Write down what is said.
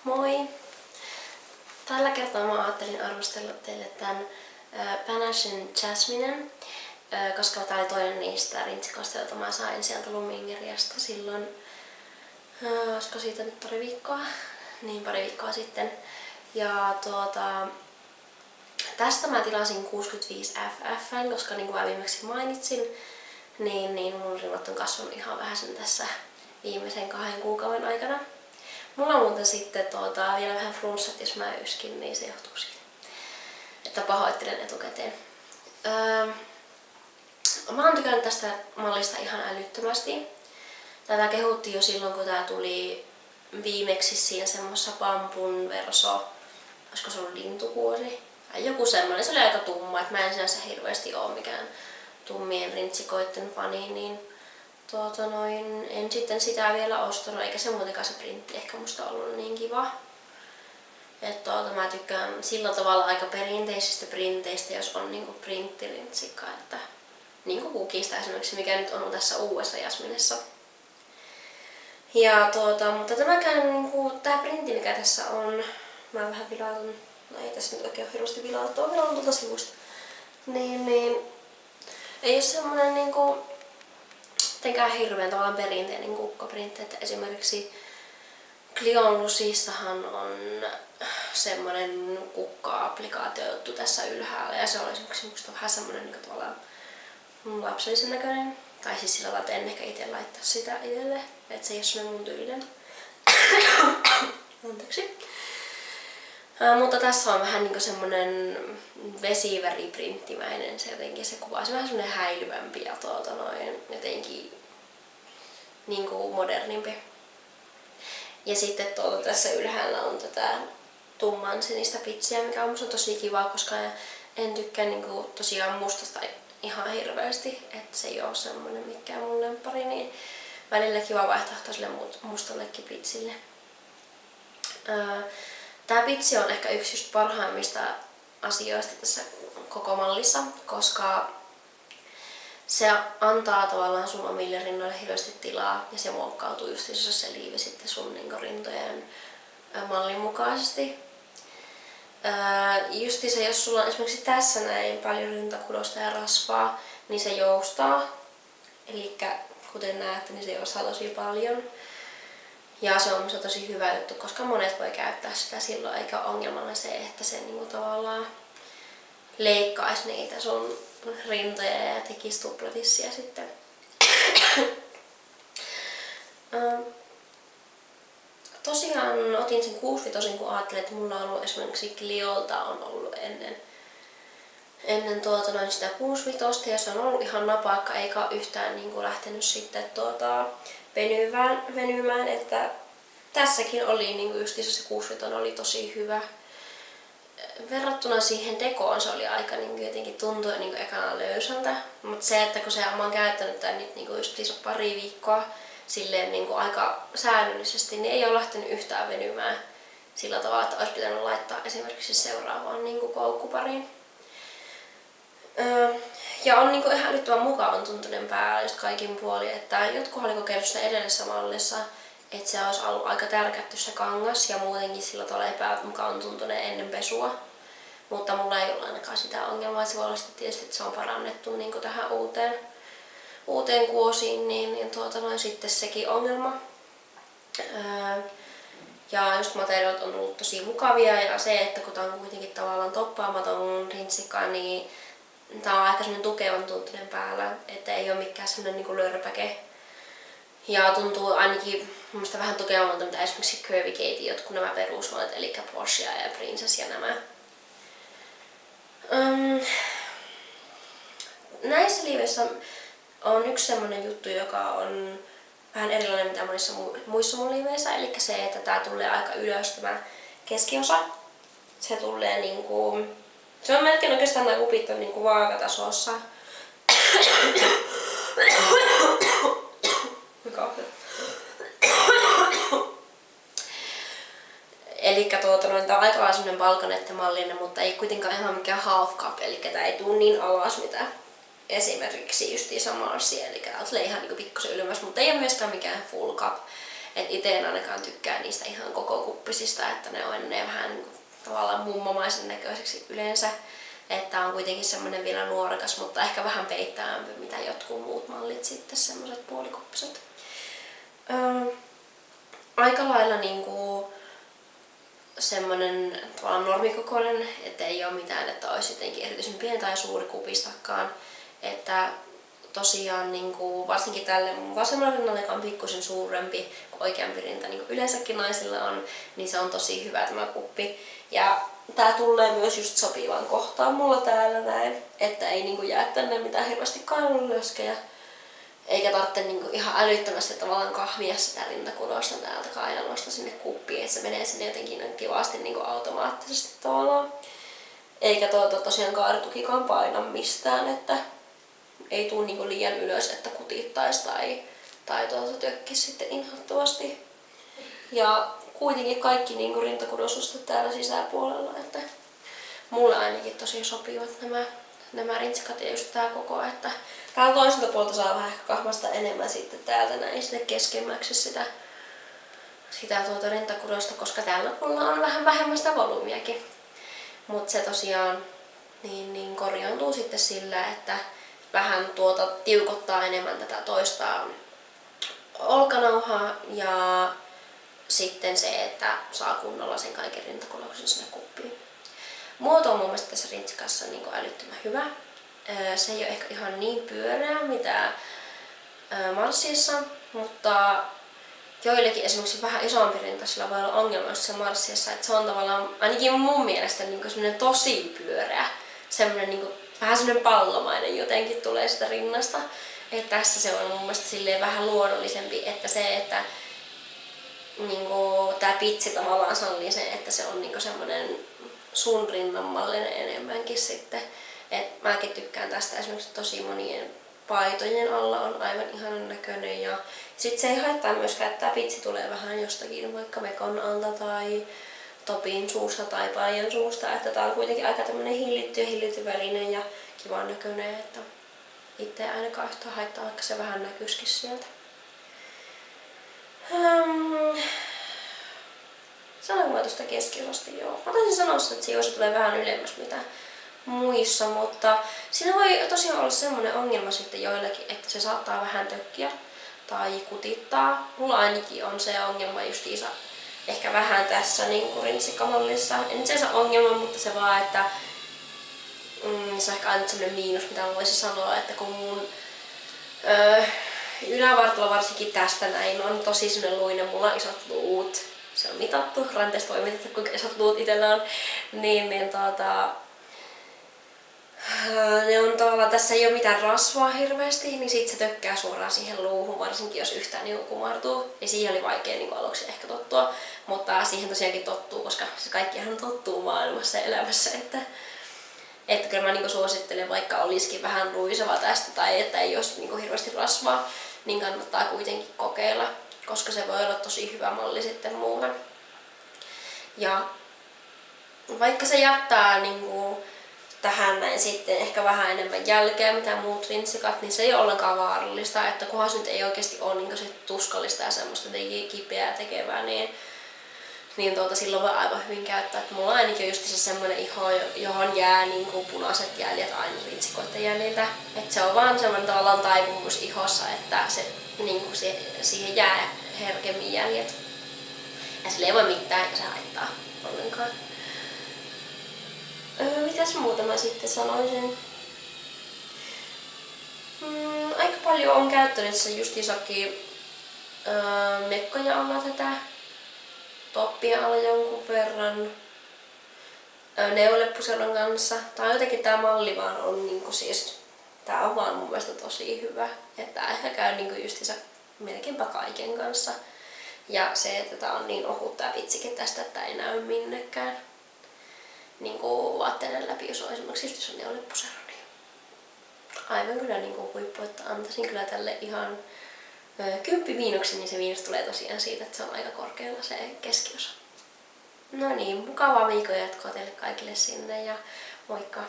Moi! Tällä kertaa mä ajattelin arvostella teille tämän Panachen Jasminen, koska tää oli toinen niistä rintsikoista, joita mä sain sieltä Lumingeriasta silloin, olisiko siitä nyt pari viikkoa sitten. Ja tästä mä tilasin 65 FF, koska niin kuin mä viimeksi mainitsin, niin mun rinnat on kasvanut ihan vähän sen tässä viimeisen 2 kuukauden aikana. Mulla on muuten sitten vielä vähän flunssat, jos mä yskin, niin se johtuu siitä, että pahoittelen etukäteen. Mä oon tykännyt tästä mallista ihan älyttömästi. Tätä kehuttiin jo silloin, kun tää tuli viimeksi siinä semmossa Pampun Verso, olisiko se ollut lintukuori? Tai joku semmonen, se oli aika tumma, että mä en sinänsä hirveästi oo mikään tummien rintsikoitten fani, niin en sitten sitä vielä ostanut, eikä se muutenkaan se printti ehkä musta ollut niin kiva. Että mä tykkään sillä tavalla aika perinteisistä printeistä, jos on niinku printtirintsikka, että niinku kukista esimerkiksi, mikä nyt on tässä uudessa Jasminessa. Ja mutta tämäkään niinku tää printti, mikä tässä on, mä vähän vilautun, no ei tässä nyt oikein hirveästi vilauttua, vilautun tuolta sivusta. Niin ei oo semmonen niinku mitenkään hirveän tavallaan perinteinen kukkaprintti, että esimerkiksi Clion Lucyssahan on semmonen kukka-applikaatio-juttu tässä ylhäällä ja se on esimerkiksi musta vähän semmonen niin tavallaan lapsellisen näköinen. Tai siis sillä tavalla, että en ehkä ite laittaa sitä itselle, että se ei oo semmonen mun tyylinen. Anteeksi. Mutta tässä on vähän niinku semmonen vesiväriprinttimäinen se jotenkin, se kuva on vähän semmonen häilyvämpi ja jotenkin niinku modernimpi. Ja sitten tässä ylhäällä on tätä tumman sinistä pitsiä, mikä on musta tosi kivaa, koska en tykkää niinku tosiaan mustasta ihan hirveästi, että se ei oo semmonen mikään mun lemppari, niin välillä kiva vaihtoehto sille mustallekin pitsille. Tää pitsi on ehkä yksi just parhaimmista asioista tässä koko mallissa, koska se antaa tavallaan sun omille rinnoille hirveästi tilaa ja se muokkautuu just se liivi sitten sun niinku rintojen mallin mukaisesti. Justiinsa jos sulla on esimerkiksi tässä näin paljon rintakudosta ja rasvaa, niin se joustaa. Elikkä kuten näette, niin se joustaa tosi paljon. Ja se on minusta tosi hyvä juttu, koska monet voi käyttää sitä silloin, eikä ongelmana se, että se niinku tavallaan leikkaisi niitä sun rintoja ja tekisi tuplatissia sitten. Tosiaan otin sen 65, kun ajattelin, että mulla on ollut esimerkiksi Cliolta on ollut ennen sitä 65 ja se on ollut ihan napakka eikä yhtään niinku lähtenyt sitten venymään, että tässäkin oli niinku justiinsa se 65 oli tosi hyvä. Verrattuna siihen dekoon se oli aika niinku jotenkin tuntui niinku ekana löysältä, mutta se, että kun mä oon käyttänyt tän nyt niinku justiinsa pari viikkoa silleen niinku aika säännöllisesti, niin ei ole lähtenyt yhtään venymään sillä tavalla, että olisi pitänyt laittaa esimerkiksi seuraavaan niinku koukkupariin. Ja on niinku ihan älyttömän mukavan tuntunen päällä just kaikin puolin, että jotkut oli kokeillut sitä edellisessä mallissa, että se olisi ollut aika tärkätty se kangas ja muutenkin sillä tavalla epämukavan tuntuneen ennen pesua. Mutta mulla ei ole ainakaan sitä ongelmaa, se voi olla tietysti, että se on parannettu niin kuin tähän uuteen kuosiin, niin sitten sekin ongelma. Ja just materiaalit on ollut tosi mukavia ja se, että kun tää on kuitenkin tavallaan toppaamaton rintsikka, niin tää on aika semmonen tukevan tuntunen päällä, että ei oo mikään semmonen niinku lörpäke. Ja tuntuu ainakin musta vähän tukevammalta mitä esimerkiksi Curvy Kate, jotkut nämä perusmallit, eli Porsche ja Princess ja nämä. Näissä liiveissä on yksi semmonen juttu, joka on vähän erilainen mitä monissa muissa mun liiveissä, eli se, että tää tulee aika ylös tämä keskiosa. Se tulee niinku, se on melkein oikeastaan nämä kupit on niinku vaakatasossa. Elikkä tää on aika lailla semmonen balkonette-mallinen, mutta ei kuitenkaan ihan mikään half cup, eli tää ei tuu niin alas mitä esimerkiksi justiinsa Marsi, eli tää tulee ihan niinku pikkusen ylemmäs, mutta ei ole myöskään mikään full cup. Et itse en ainakaan tykkää niistä ihan koko kuppisista, että ne on ne vähän niin kuin, tavallaan mummomaisen näköiseksi yleensä. Että on kuitenkin semmoinen vielä nuorekas, mutta ehkä vähän peittäämpi, mitä jotkut muut mallit sitten, semmoiset puolikuppiset. Aika lailla niinku semmonen tavallaan normikokoinen, että ei ole mitään, että olisi jotenkin erityisen pieni tai suuri kupistakaan. Että tosiaan niinku, varsinkin tälle mun vasemmalla rinnalla, joka on pikkusen suurempi kuin oikeampi rinta, niin kuin yleensäkin naisilla on, niin se on tosi hyvä tämä kuppi. Ja tää tulee myös just sopivaan kohtaan mulla täällä näin, että ei niinku jää tänne mitään hirveästi kainalolöskejä. Eikä tarvitse niinku ihan älyttömästi tavallaan kahmia sitä rintakudosta täältä kainalosta sinne kuppiin, että se menee sinne jotenkin kivasti niinku automaattisesti tavallaan. Eikä tosiaan kaaritukikaan paina mistään, että ei tuu niinku liian ylös, että kutittaisi tai tökkisi sitten inhottavasti. Ja kuitenkin kaikki niinku rintakudostustet täällä sisäpuolella, että mulle ainakin tosi sopivat nämä rintsikat ja just tää koko, että täällä toiselta puolta saa vähän ehkä kahmasta enemmän sitten täältä näin sinne keskemmäksi sitä rintakudosta, koska tällä puolella on vähän vähemmän sitä volyymiakin. Mutta se tosiaan niin korjaantuu sitten sillä, että vähän tiukottaa enemmän tätä toista olkanauhaa ja sitten se, että saa kunnolla sen kaiken rintakuloksen sinne kuppiin. Muoto on mun mielestä tässä rintsikassa niin älyttömän hyvä. Se ei ole ehkä ihan niin pyöreä mitä Marsiassa, mutta joillekin esimerkiksi vähän isompi rinta sillä voi olla ongelma just se Marsiassa, että se on tavallaan ainakin mun mielestä niin semmoinen tosi pyöreä, semmoinen niin vähän semmoinen pallomainen jotenkin tulee sitä rinnasta. Että tässä se on mun mielestä silleen vähän luonnollisempi, että se, että niinku, tää pitsi tavallaan sallii sen, että se on niinku semmoinen sun rinnan mallinen enemmänkin sitten. Et mäkin tykkään tästä esimerkiksi tosi monien paitojen alla on aivan ihanan näköinen ja sit se ei haittaa myöskään, että tää pitsi tulee vähän jostakin vaikka mekon alta tai topin suusta tai paijan suusta, että tää on kuitenkin aika tämmönen hillitty väline ja kivan näköinen, että itse ei ainakaan yhtään haittaa, vaikka se vähän näkyisikin sieltä. Sanoinko mä tuosta keskiosasta? Joo. Mä taisin sanoa, että se osa tulee vähän ylemmäs mitä muissa, mutta siinä voi tosiaan olla semmoinen ongelma sitten joillekin, että se saattaa vähän tökkiä tai kutittaa. Mulla ainakin on se ongelma justiinsa ehkä vähän tässä niin rintsikamallissa. En se ongelma, mutta se vaan, että se on ehkä aina semmoinen miinus, mitä mä voisin sanoa, että kun mun ylävartalo varsinkin tästä näin on tosi semmoinen luinen, mulla on isot luut. Se on mitattu, ranteesta voi mitata kuinka isot luut itsellä on. Ne on tavallaan, tässä ei ole mitään rasvaa hirveästi, niin sit se tökkää suoraan siihen luuhun, varsinkin jos yhtään niin kumartuu. Ja siihen oli vaikea niin aluksi ehkä tottua, mutta siihen tosiaankin tottuu, koska se kaikkihan tottuu maailmassa ja elämässä. Että kyllä mä niin suosittelen, vaikka olisikin vähän ruiseva tästä tai että ei olisi niin hirveästi rasvaa, niin kannattaa kuitenkin kokeilla, koska se voi olla tosi hyvä malli sitten muuten. Ja vaikka se jättää niin tähän näin sitten ehkä vähän enemmän jälkeä mitä muut rintsikat, niin se ei ole ollenkaan vaarallista, että kunhan se nyt ei oikeasti ole niin se tuskallista ja semmoista kipeää tekevää, niin silloin voi aivan hyvin käyttää. Että mulla ainakin on just se semmoinen iho, johon jää niin punaiset jäljet aina rintsikoiden jäljiltä. Että se on vaan semmoinen tavallaan taipumus ihossa, että se, niin siihen jää herkemmin jäljet. Ja sille ei voi mitään eikä se haittaa ollenkaan. Mitäs muuta mä sitten sanoisin? Aika paljon on käyttänyt se justiinsakin mekkoja alla tätä. Toppia alla jonkun verran. Neulepuselon kanssa. Tai jotenkin tää malli vaan on niinku siis, tää on vaan mun mielestä tosi hyvä. Että ehkä käy niinku justiinsa melkeinpä kaiken kanssa. Ja se, että tää on niin ohut tää pitsikin tästä, että ei näy minnekään. Niinku vaatteiden läpi, jos on esimerkiksi just jos on neulepusero, niin aivan kyllä niinku huippu, että antaisin kyllä tälle ihan 10 miinuksen, niin se miinus tulee tosiaan siitä, että se on aika korkealla se keskiosa. No niin, mukavaa viikon jatkoa teille kaikille sinne ja moikka!